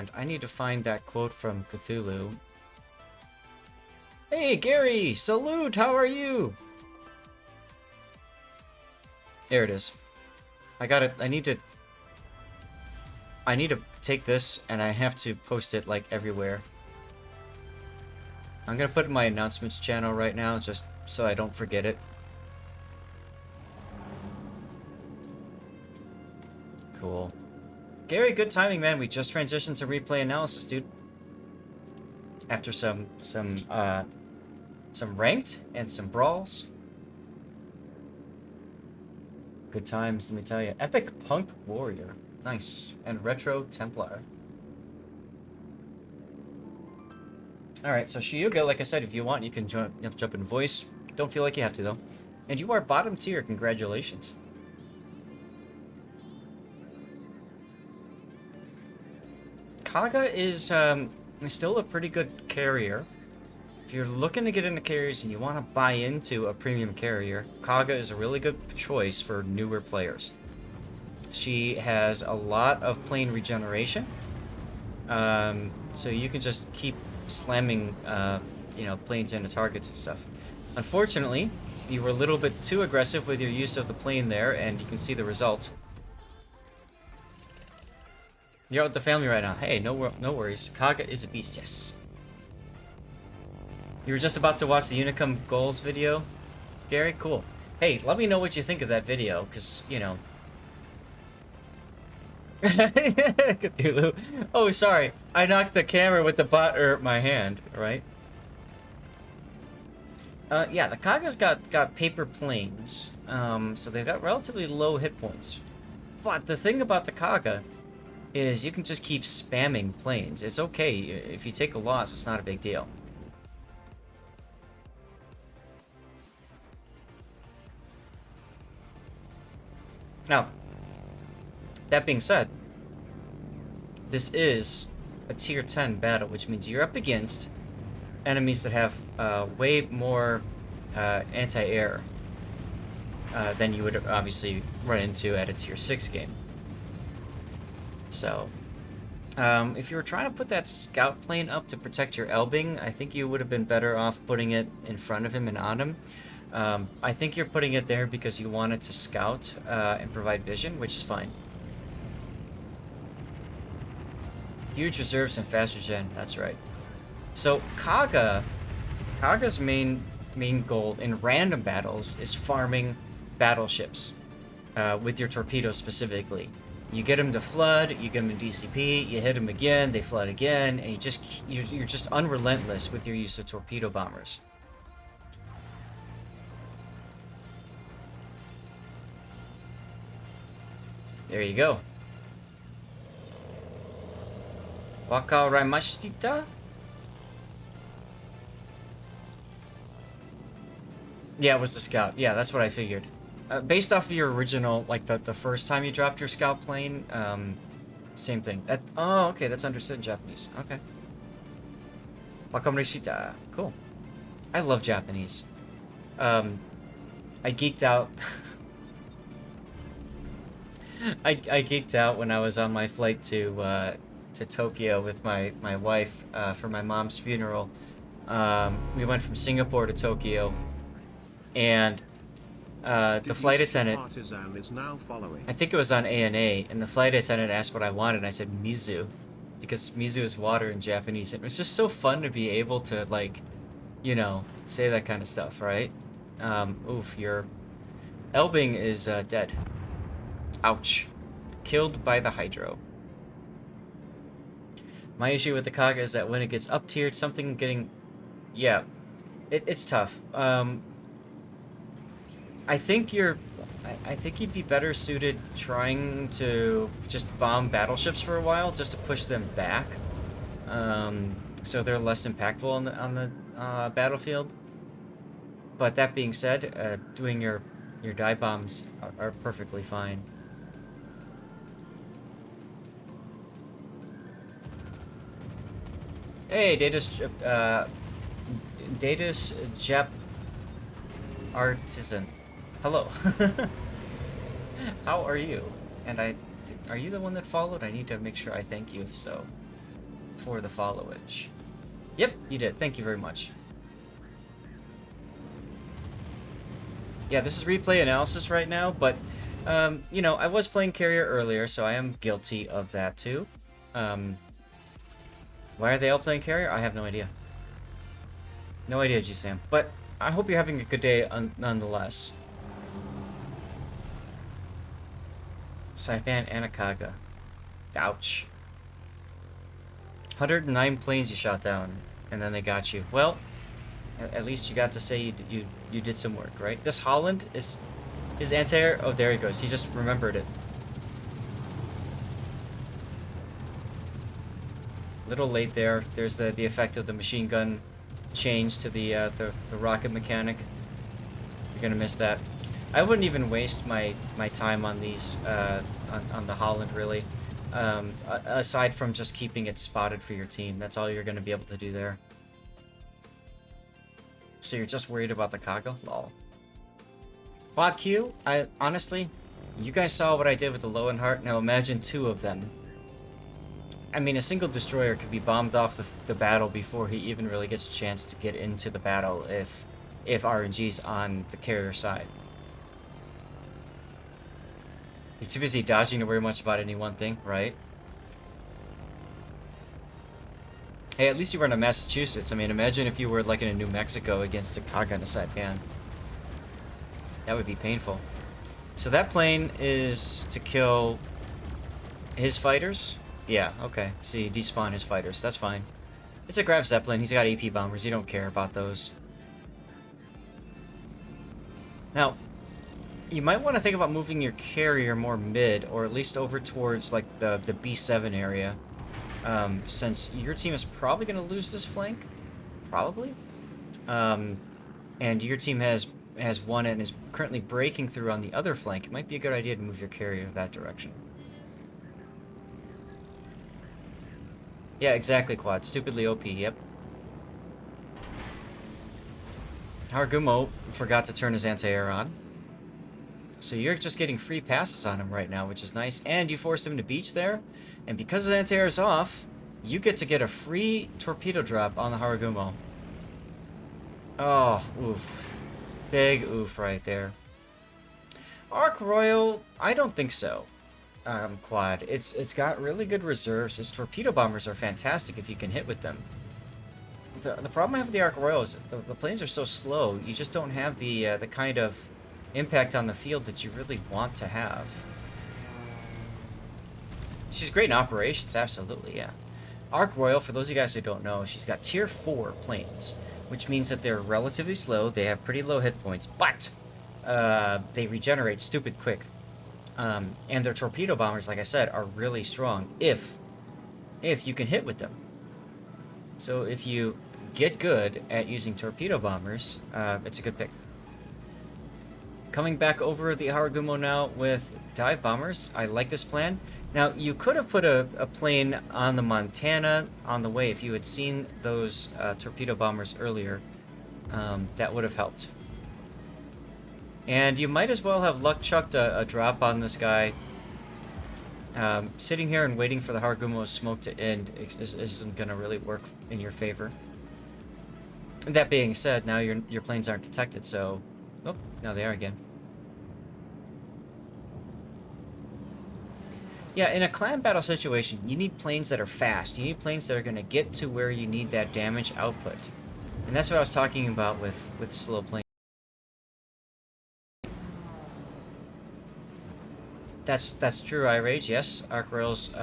And I need to find that quote from Cthulhu. Hey, Gary! Salute! How are you? There it is. I got it. I need to take this and I have to post it like everywhere. I'm gonna put it in my announcements channel right now just so I don't forget it. Cool. Gary, good timing, man. We just transitioned to replay analysis, dude. After some ranked and some brawls. Good times, let me tell you. Epic Punk Warrior. Nice. And Retro Templar. Alright, so Shiuga, like I said, if you want, you can jump in voice. Don't feel like you have to, though. And you are bottom tier. Congratulations. Kaga is still a pretty good carrier. If you're looking to get into carriers and you want to buy into a premium carrier, Kaga is a really good choice for newer players. She has a lot of plane regeneration, so you can just keep slamming, you know, planes into targets and stuff. Unfortunately, you were a little bit too aggressive with your use of the plane there, and you can see the result. You're out with the family right now. Hey, no worries. Kaga is a beast, yes. You were just about to watch the Unicum goals video, Gary? Cool. Hey, let me know what you think of that video, because, you know. Cthulhu. Oh, sorry. I knocked the camera with the butt or my hand, right? Yeah, the Kaga's got paper planes, so they've got relatively low hit points. But the thing about the Kaga is you can just keep spamming planes. It's okay. If you take a loss, it's not a big deal. Now, that being said, this is a tier 10 battle, which means you're up against enemies that have way more anti-air than you would obviously run into at a tier 6 game. So, if you were trying to put that scout plane up to protect your Elbing, I think you would have been better off putting it in front of him and on him. I think you're putting it there because you want it to scout and provide vision, which is fine. Huge reserves and fast regen, that's right. So Kaga's main goal in random battles is farming battleships with your torpedoes specifically. You get them to flood, you get them in DCP, you hit them again, they flood again, and you're just unrelentless with your use of torpedo bombers. There you go. Wakaramashita? Yeah, it was the scout. Yeah, that's what I figured. Based off of your original, like the first time you dropped your scout plane, same thing. Oh, okay, that's understood in Japanese. Okay. Wakamarishita. Cool. I love Japanese. I geeked out. I geeked out when I was on my flight to Tokyo with my wife for my mom's funeral. We went from Singapore to Tokyo, and the flight attendant, I think it was on ANA, and the flight attendant asked what I wanted, and I said mizu, because mizu is water in Japanese. And it was just so fun to be able to, like, you know, say that kind of stuff, right? Oof, your Elbing is dead. Ouch. Killed by the Hydro. My issue with the Kaga is that when it gets up-tiered, something getting... Yeah, it's tough. I think you'd be better suited trying to just bomb battleships for a while, just to push them back, so they're less impactful on the battlefield. But that being said, doing your dive bombs are perfectly fine. Hey, Data's Jap Artisan. Hello. How are you? And are you the one that followed? I need to make sure I thank you if so. for the followage. Yep, you did. Thank you very much. Yeah, this is replay analysis right now, but, you know, I was playing carrier earlier, so I am guilty of that too. Why are they all playing carrier? I have no idea. No idea, G-Sam. But I hope you're having a good day nonetheless. Saipan and a Kaga. Ouch. 109 planes you shot down, and then they got you. Well, at least you got to say you did some work, right? This Holland is his anti-air. Oh, there he goes. He just remembered it. Little late there. There's the effect of the machine gun change to the rocket mechanic. You're gonna miss that. I wouldn't even waste my time on these on the Holland really. Aside from just keeping it spotted for your team, that's all you're gonna be able to do there. So you're just worried about the Kaga? Lol. Quad Q, honestly, you guys saw what I did with the Lowenhart. Now imagine two of them. I mean, a single destroyer could be bombed off the battle before he even really gets a chance to get into the battle if RNG's on the carrier side. You're too busy dodging to worry much about any one thing, right? Hey, at least you were in Massachusetts. I mean, imagine if you were like in New Mexico against a Kaga and a Saipan. That would be painful. So that plane is to kill his fighters? Yeah, okay. So you despawn his fighters. That's fine. It's a Grav Zeppelin. He's got AP bombers. You don't care about those. Now, you might want to think about moving your carrier more mid, or at least over towards like the B7 area. Since your team is probably going to lose this flank. Probably. And your team has won it and is currently breaking through on the other flank. It might be a good idea to move your carrier that direction. Yeah, exactly, Quad. Stupidly OP, yep. Haragumo forgot to turn his anti-air on. So you're just getting free passes on him right now, which is nice. And you forced him to beach there. And because his anti-air is off, you get to get a free torpedo drop on the Haragumo. Oh, oof. Big oof right there. Arc Royal, I don't think so. Quad. It's got really good reserves. Its torpedo bombers are fantastic if you can hit with them. The problem I have with the Arc Royal is the planes are so slow. You just don't have the kind of impact on the field that you really want to have. She's great in operations, absolutely, yeah. Arc Royal, for those of you guys who don't know, she's got tier 4 planes, which means that they're relatively slow. They have pretty low hit points, but they regenerate stupid quick. And their torpedo bombers, like I said, are really strong if you can hit with them. So if you get good at using torpedo bombers, it's a good pick. Coming back over the Haragumo now with dive bombers. I like this plan. Now, you could have put a plane on the Montana on the way if you had seen those torpedo bombers earlier. That would have helped. And you might as well have luck chucked a drop on this guy. Sitting here and waiting for the Haragumo's smoke to end isn't going to really work in your favor. That being said, now your planes aren't detected, so... Oh, now they are again. Yeah, in a clan battle situation, you need planes that are fast. You need planes that are going to get to where you need that damage output. And that's what I was talking about with slow planes. That's true, iRage, yes. Arc Royals,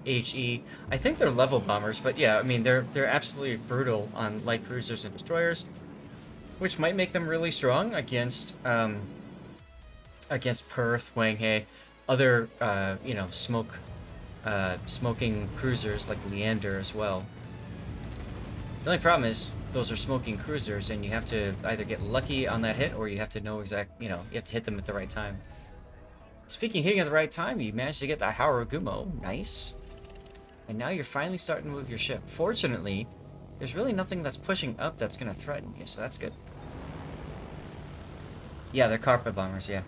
HE. I think they're level bombers, but yeah, I mean, they're absolutely brutal on light cruisers and destroyers, which might make them really strong against Perth, Wanghae, other, you know, smoking cruisers like Leander as well. The only problem is those are smoking cruisers, and you have to either get lucky on that hit, or you have to know you know, you have to hit them at the right time. Speaking of hitting at the right time, you managed to get that Haragumo. Nice. And now you're finally starting to move your ship. Fortunately, there's really nothing that's pushing up that's going to threaten you, so that's good. Yeah, they're carpet bombers, yeah.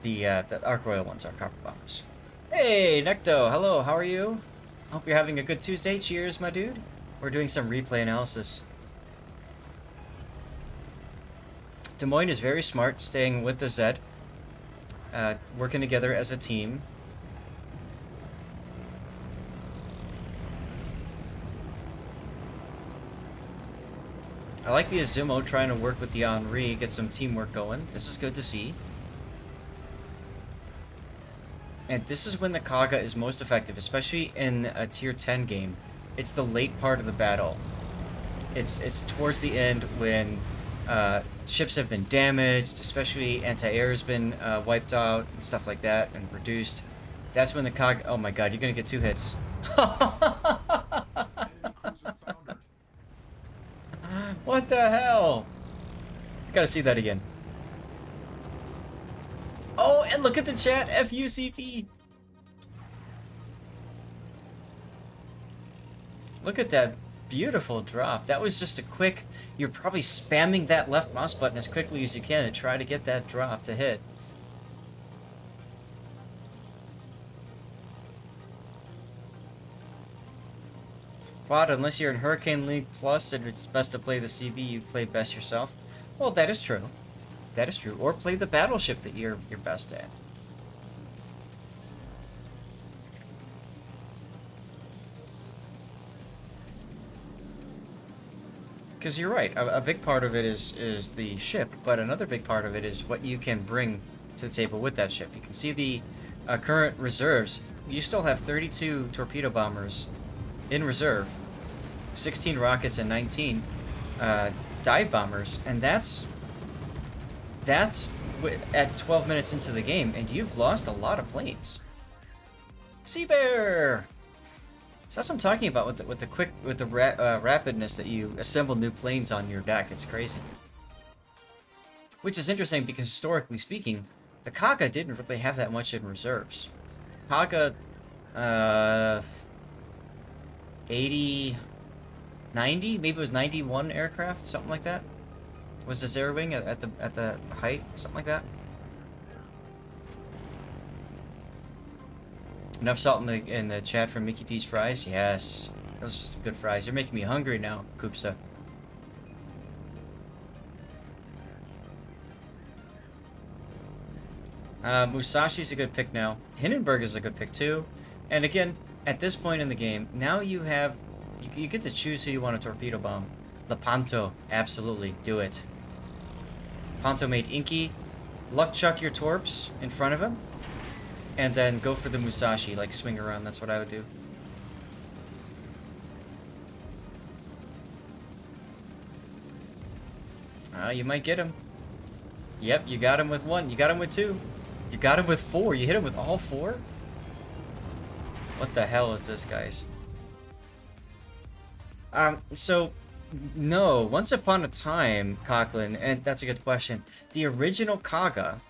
The Arc Royal ones are carpet bombers. Hey, Necto, hello, how are you? Hope you're having a good Tuesday. Cheers, my dude. We're doing some replay analysis. Des Moines is very smart, staying with the Zed, working together as a team. I like the Azumo trying to work with the Henri, get some teamwork going. This is good to see. And this is when the Kaga is most effective, especially in a tier 10 game. It's the late part of the battle. It's towards the end when ships have been damaged, especially anti-air has been wiped out and stuff like that and reduced. That's when the Kaga... Oh my god, you're gonna get 2 hits. What the hell? I gotta see that again. Oh, and look at the chat, FUCP. Look at that beautiful drop. That was just a quick... You're probably spamming that left mouse button as quickly as you can to try to get that drop to hit. Quad, unless you're in Hurricane League Plus and it's best to play the CB, you play best yourself. Well, that is true. That is true. Or play the battleship that you're best at. Because you're right, a big part of it is the ship, but another big part of it is what you can bring to the table with that ship. You can see the current reserves. You still have 32 torpedo bombers in reserve, 16 rockets and 19 dive bombers, and that's at 12 minutes into the game, and you've lost a lot of planes. Sea Bear! So that's what I'm talking about with the rapidness that you assemble new planes on your deck. It's crazy. Which is interesting because historically speaking, the Kaga didn't really have that much in reserves. Kaga, 80, 90, maybe it was 91 aircraft, something like that. Was the Zero Wing at the height, something like that? Enough salt in the chat from Mickey D's fries? Yes. Those are good fries. You're making me hungry now, Koopsa. Musashi's a good pick now. Hindenburg is a good pick too. And again, at this point in the game, now you have... You get to choose who you want to torpedo bomb. Lepanto. Absolutely. Do it. Lepanto made Inky. Luck chuck your torps in front of him. And then go for the Musashi, like swing around. That's what I would do. You might get him. Yep, you got him with 1. You got him with 2. You got him with 4. You hit him with all 4? What the hell is this, guys? So, no. Once upon a time, Coughlin, and that's a good question. The original Kaga,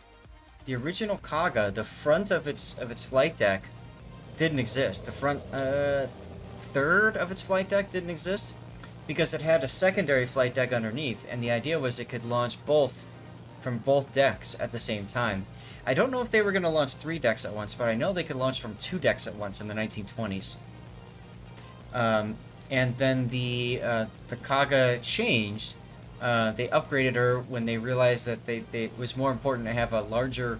the front of its flight deck didn't exist. The front third of its flight deck didn't exist because it had a secondary flight deck underneath, and the idea was it could launch both from both decks at the same time. I don't know if they were going to launch 3 decks at once, but I know they could launch from 2 decks at once in the 1920s. And then the Kaga changed. They upgraded her when they realized that it was more important to have a larger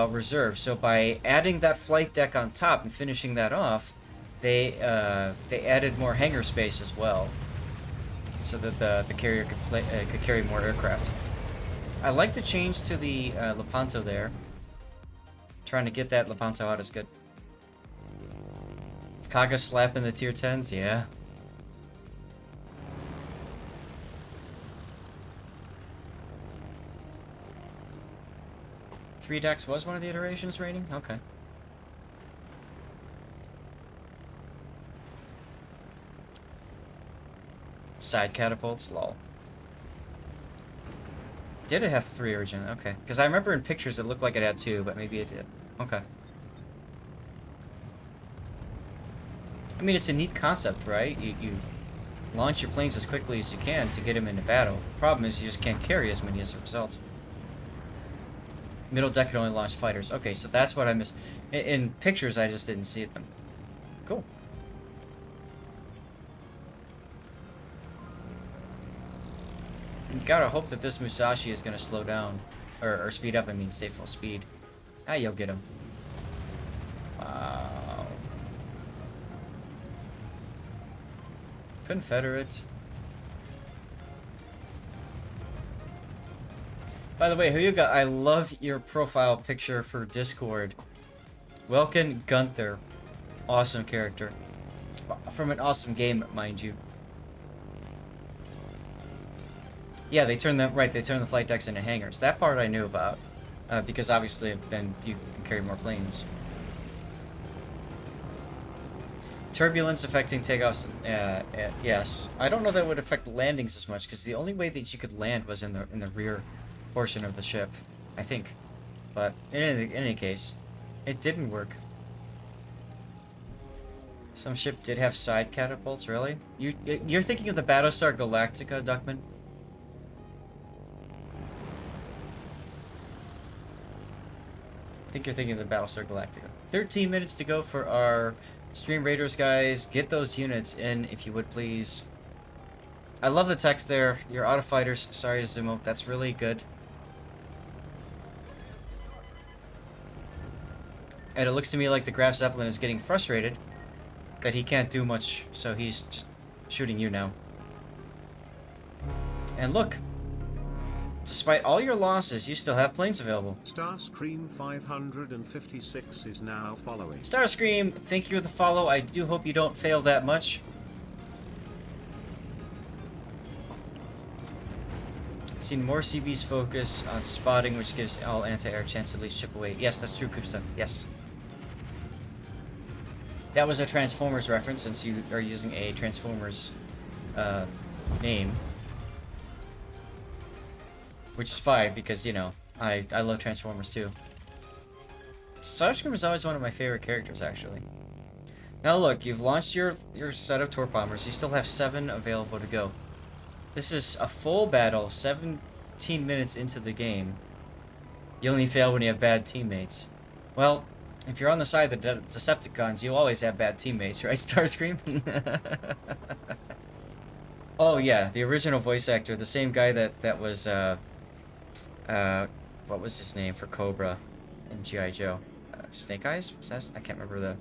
reserve. So by adding that flight deck on top and finishing that off, they added more hangar space as well, so that the carrier could carry more aircraft. I like the change to the Lepanto there. Trying to get that Lepanto out is good. Kaga slapping the tier 10s, yeah. Three decks was one of the iterations rating? Okay. Side catapults? Lol. Did it have 3 originally? Okay. Because I remember in pictures it looked like it had 2, but maybe it did. Okay. I mean, it's a neat concept, right? You launch your planes as quickly as you can to get them into battle. The problem is you just can't carry as many as a result. Middle deck could only launch fighters. Okay, so that's what I missed. In pictures, I just didn't see them. Cool. You gotta hope that this Musashi is gonna slow down. Or speed up, I mean stay full speed. Ah, you'll get him. Wow. Confederate. By the way, Hyuga, I love your profile picture for Discord. Welkin Gunther. Awesome character. From an awesome game, mind you. Yeah, they turn the flight decks into hangars. That part I knew about. Because obviously then you can carry more planes. Turbulence affecting takeoffs, yes. I don't know that it would affect landings as much, because the only way that you could land was in the rear portion of the ship, I think. But in any case, it didn't work. Some ship did have side catapults, really? You're thinking of the Battlestar Galactica, Duckman? I think you're thinking of the Battlestar Galactica. 13 minutes to go for our Stream Raiders, guys. Get those units in, if you would, please. I love the text there. You're out of fighters. Sorry, Zumo. That's really good. And it looks to me like the Graf Zeppelin is getting frustrated that he can't do much, so he's just shooting you now. And look, despite all your losses, you still have planes available. Starscream 556 is now following. Starscream, thank you for the follow. I do hope you don't fail that much. Seen more CBs focus on spotting, which gives all anti-air a chance to at least chip away. Yes, that's true, Koopsta. Yes. That was a Transformers reference, since you are using a Transformers name. Which is fine, because, you know, I love Transformers too. Starscream is always one of my favorite characters, actually. Now look, you've launched your set of torp bombers. You still have 7 available to go. This is a full battle, 17 minutes into the game. You only fail when you have bad teammates. Well, if you're on the side of the Decepticons, you always have bad teammates, right, Starscream? Oh yeah, the original voice actor, the same guy that was, what was his name for Cobra in G.I. Joe? Snake Eyes? Was that? I can't remember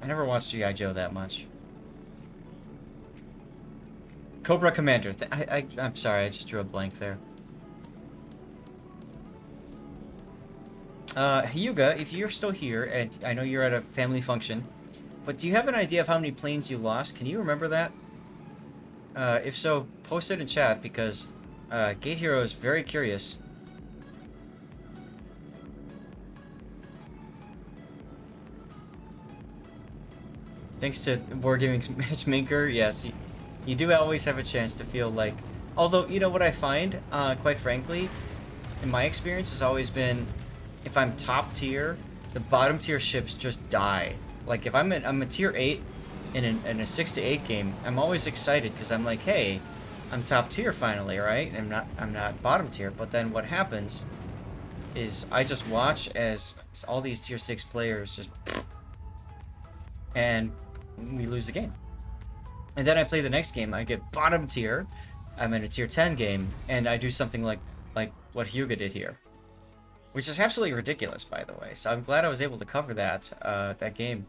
I never watched G.I. Joe that much. Cobra Commander. I'm sorry, I just drew a blank there. Hyuga, if you're still here, and I know you're at a family function, but do you have an idea of how many planes you lost? Can you remember that? If so, post it in chat, because Gate Hero is very curious. Thanks to Wargaming's Matchmaker, yes, you do always have a chance to feel like... Although, you know what I find, quite frankly, in my experience, has always been, if I'm top tier, the bottom tier ships just die. Like, if I'm a tier 8 in a 6 to 8 game, I'm always excited, because I'm like, hey, I'm top tier finally, right? I'm not bottom tier. But then what happens is I just watch as all these tier 6 players just... and we lose the game. And then I play the next game, I get bottom tier, I'm in a tier 10 game, and I do something like what Hyuga did here. Which is absolutely ridiculous, by the way. So I'm glad I was able to cover that that game.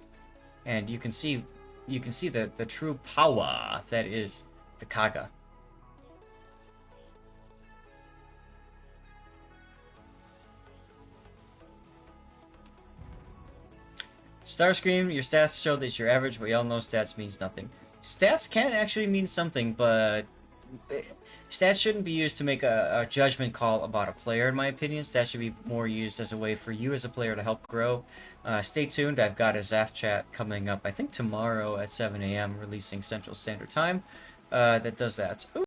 And you can see the true power that is the Kaga. Starscream, your stats show that you're average, but we all know stats means nothing. Stats can actually mean something, but stats shouldn't be used to make a judgment call about a player, in my opinion. Stats should be more used as a way for you as a player to help grow. Stay tuned, I've got a Zaf chat coming up, I think tomorrow at 7 AM, releasing Central Standard Time, that does that. Ooh.